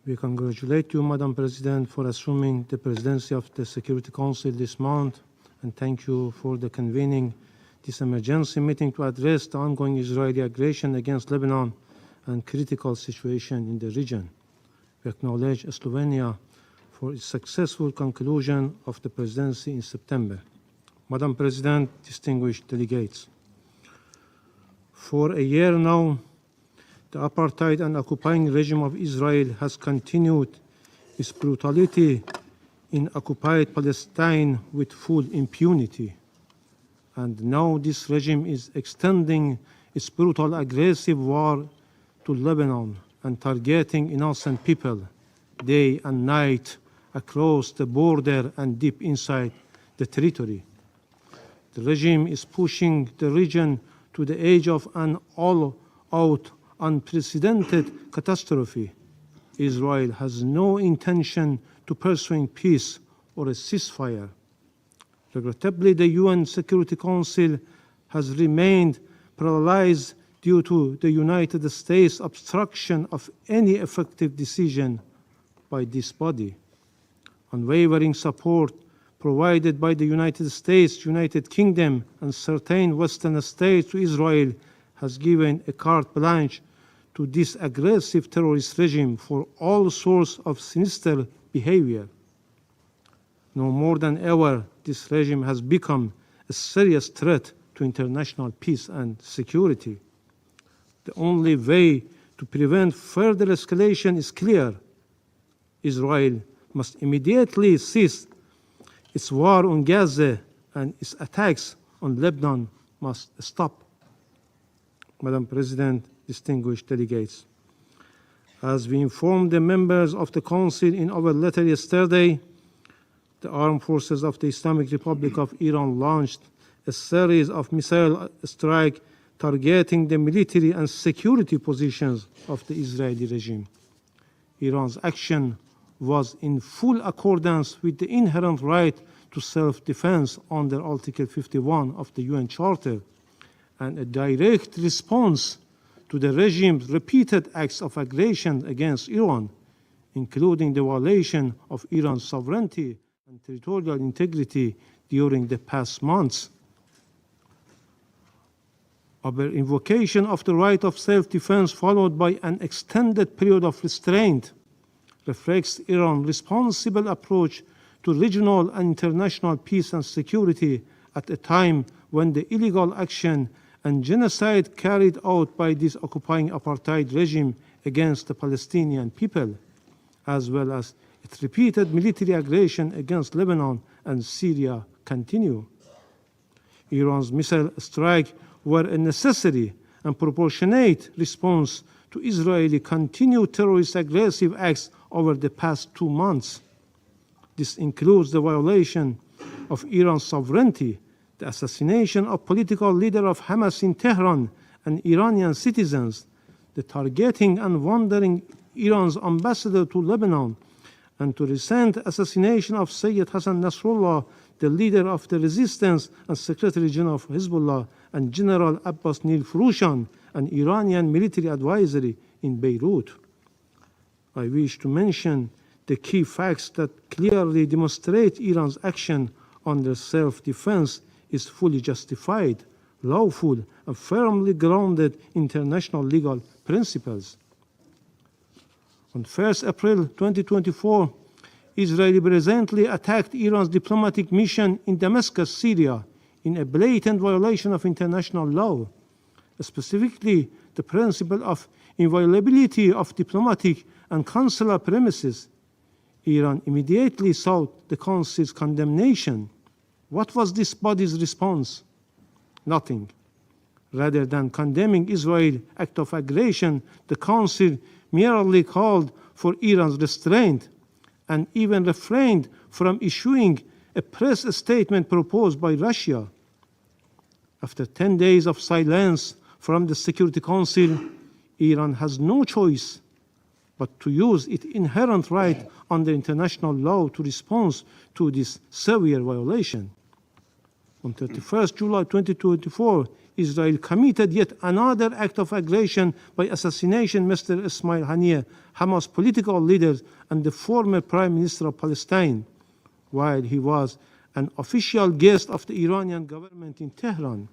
We congratulate you, Madam President, for assuming the presidency of the Security Council this month, and thank you for the convening this emergency meeting to address the ongoing Israeli aggression against Lebanon and critical situation in the region. We acknowledge Slovenia for its successful conclusion of the presidency in September. Madam President, distinguished delegates, for a year now, the apartheid and occupying regime of Israel has continued its brutality in occupied Palestine with full impunity. And now this regime is extending its brutal aggressive war to Lebanon and targeting innocent people day and night across the border and deep inside the territory. The regime is pushing the region to the edge of an all-out unprecedented catastrophe. Israel has no intention to pursue peace or a ceasefire. Regrettably, the UN Security Council has remained paralyzed due to the United States' obstruction of any effective decision by this body. Unwavering support provided by the United States, United Kingdom, and certain Western states to Israel has given a carte blanche to this aggressive terrorist regime for all sorts of sinister behavior. No more than ever, this regime has become a serious threat to international peace and security. The only way to prevent further escalation is clear. Israel must immediately cease its war on Gaza, and its attacks on Lebanon must stop. Madam President, distinguished delegates, as we informed the members of the Council in our letter yesterday, the armed forces of the Islamic Republic of Iran launched a series of missile strikes targeting the military and security positions of the Israeli regime. Iran's action was in full accordance with the inherent right to self-defense under Article 51 of the UN Charter, and a direct response to the regime's repeated acts of aggression against Iran, including the violation of Iran's sovereignty and territorial integrity during the past months. Our invocation of the right of self-defense, followed by an extended period of restraint, reflects Iran's responsible approach to regional and international peace and security at a time when the illegal action and genocide carried out by this occupying apartheid regime against the Palestinian people, as well as its repeated military aggression against Lebanon and Syria, continue. Iran's missile strikes were a necessary and proportionate response to Israeli continued terrorist aggressive acts over the past 2 months. This includes the violation of Iran's sovereignty, the assassination of political leader of Hamas in Tehran and Iranian citizens, the targeting and wandering Iran's ambassador to Lebanon, and to recent assassination of Sayyid Hassan Nasrallah, the leader of the resistance and Secretary General of Hezbollah, and General Abbas Nilfroushan, an Iranian military advisor in Beirut. I wish to mention the key facts that clearly demonstrate Iran's action under self-defense is fully justified, lawful, and firmly grounded in international legal principles. On 1st April 2024, Israel presently attacked Iran's diplomatic mission in Damascus, Syria, in a blatant violation of international law, specifically the principle of inviolability of diplomatic and consular premises. Iran immediately sought the Council's condemnation. What was this body's response? Nothing. Rather than condemning Israel's act of aggression, the Council merely called for Iran's restraint and even refrained from issuing a press statement proposed by Russia. After 10 days of silence from the Security Council, Iran has no choice but to use its inherent right under international law to respond to this severe violation. On 31st July 2024, Israel committed yet another act of aggression by assassination Mr. Ismail Haniyeh, Hamas political leader and the former Prime Minister of Palestine, while he was an official guest of the Iranian government in Tehran.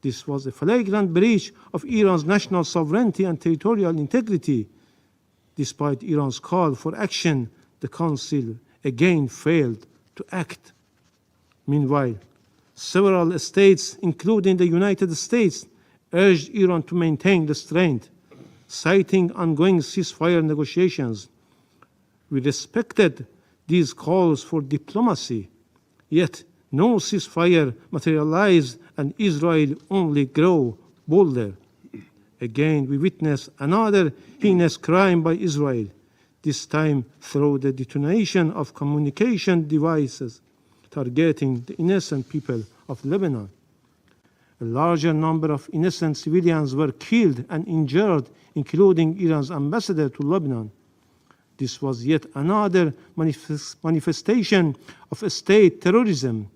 This was a flagrant breach of Iran's national sovereignty and territorial integrity. Despite Iran's call for action, the Council again failed to act. Meanwhile, several states, including the United States, urged Iran to maintain restraint, citing ongoing ceasefire negotiations. We respected these calls for diplomacy, yet no ceasefire materialized and Israel only grew bolder. Again, we witnessed another heinous crime by Israel, this time through the detonation of communication devices targeting the innocent people of Lebanon. A larger number of innocent civilians were killed and injured, including Iran's ambassador to Lebanon. This was yet another manifestation of state terrorism.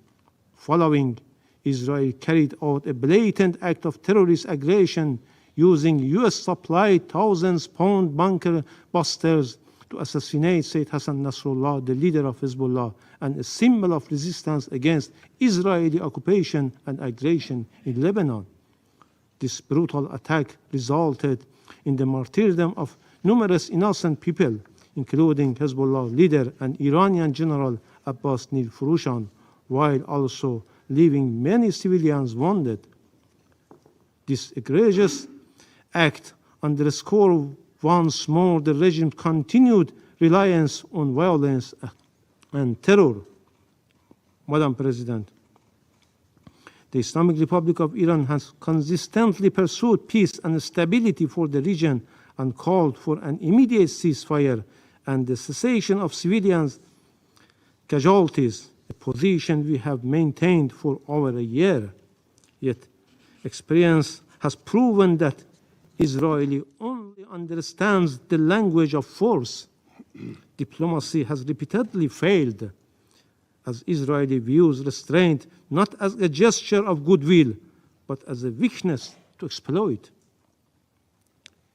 Following, Israel carried out a blatant act of terrorist aggression using US-supplied thousands-pound bunker busters to assassinate Sayyid Hassan Nasrallah, the leader of Hezbollah, and a symbol of resistance against Israeli occupation and aggression in Lebanon. This brutal attack resulted in the martyrdom of numerous innocent people, including Hezbollah leader and Iranian General Abbas Nilfurushan, while also leaving many civilians wounded. This egregious act underscored once more the regime's continued reliance on violence and terror. Madam President, the Islamic Republic of Iran has consistently pursued peace and stability for the region and called for an immediate ceasefire and the cessation of civilians' casualties, a position we have maintained for over a year. Yet, experience has proven that Israel only understands the language of force. Diplomacy has repeatedly failed, as Israel views restraint not as a gesture of goodwill, but as a weakness to exploit.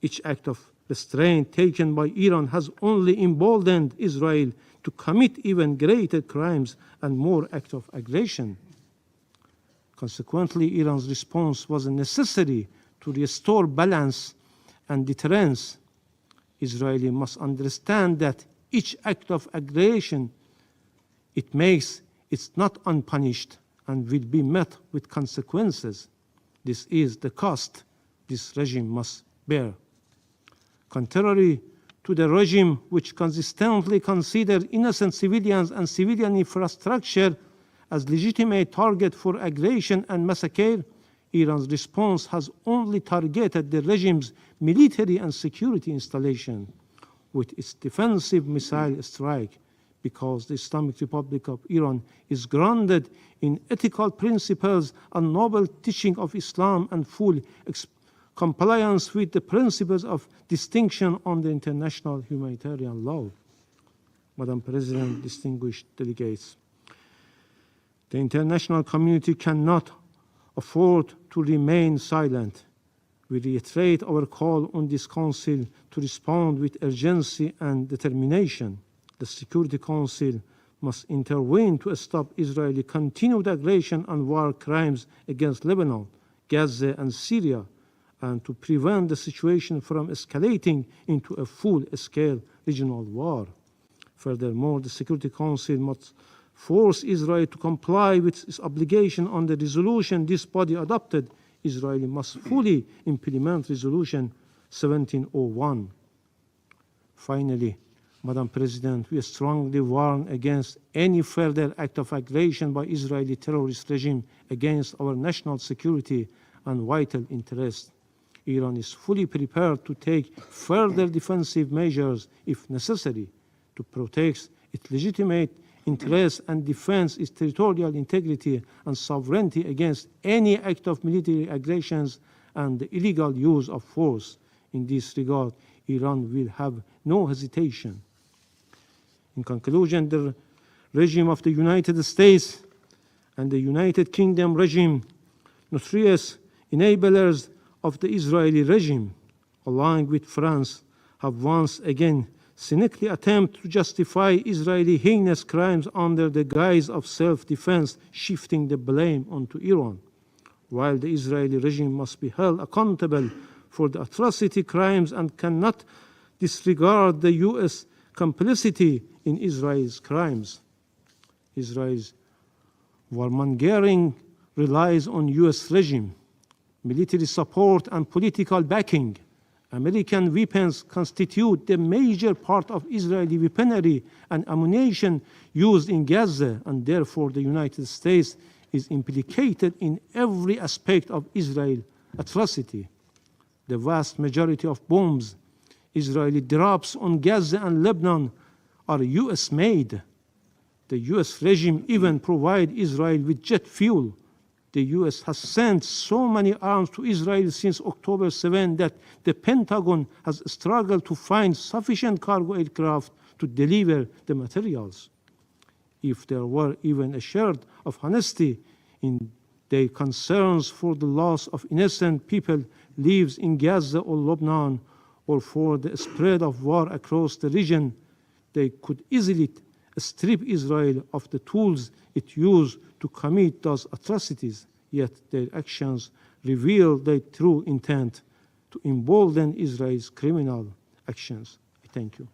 Each act of restraint taken by Iran has only emboldened Israel to commit even greater crimes and more acts of aggression. Consequently, Iran's response was necessary to restore balance and deterrence. Israel must understand that each act of aggression it makes is not unpunished and will be met with consequences. This is the cost this regime must bear. Contrary to the regime which consistently considers innocent civilians and civilian infrastructure as legitimate target for aggression and massacre, Iran's response has only targeted the regime's military and security installation with its defensive missile strike, because the Islamic Republic of Iran is grounded in ethical principles and noble teaching of Islam and full compliance with the principles of distinction under international humanitarian law. Madam President, distinguished delegates, the international community cannot afford to remain silent. We reiterate our call on this Council to respond with urgency and determination. The Security Council must intervene to stop Israeli continued aggression and war crimes against Lebanon, Gaza, and Syria, and to prevent the situation from escalating into a full-scale regional war. Furthermore, the Security Council must force Israel to comply with its obligation on the resolution this body adopted. Israel must fully implement Resolution 1701. Finally, Madam President, we strongly warn against any further act of aggression by Israeli terrorist regime against our national security and vital interests. Iran is fully prepared to take further defensive measures if necessary to protect its legitimate interests and defend its territorial integrity and sovereignty against any act of military aggressions and the illegal use of force. In this regard, Iran will have no hesitation. In conclusion, the regime of the United States and the United Kingdom regime, notorious enablers of the Israeli regime, along with France, have once again cynically attempted to justify Israeli heinous crimes under the guise of self-defense, shifting the blame onto Iran. While the Israeli regime must be held accountable for the atrocity crimes and cannot disregard the U.S. complicity in Israel's crimes. Israel's warmongering relies on U.S. regime, military support and political backing. American weapons constitute the major part of Israeli weaponry and ammunition used in Gaza, and therefore the United States is implicated in every aspect of Israel's atrocity. The vast majority of bombs Israeli drops on Gaza and Lebanon are US-made. The US regime even provides Israel with jet fuel. The US has sent so many arms to Israel since October 7 that the Pentagon has struggled to find sufficient cargo aircraft to deliver the materials. If there were even a shred of honesty in their concerns for the loss of innocent people lives in Gaza or Lebanon, or for the spread of war across the region, they could easily strip Israel of the tools it used to commit those atrocities, yet their actions reveal their true intent to embolden Israel's criminal actions. I thank you.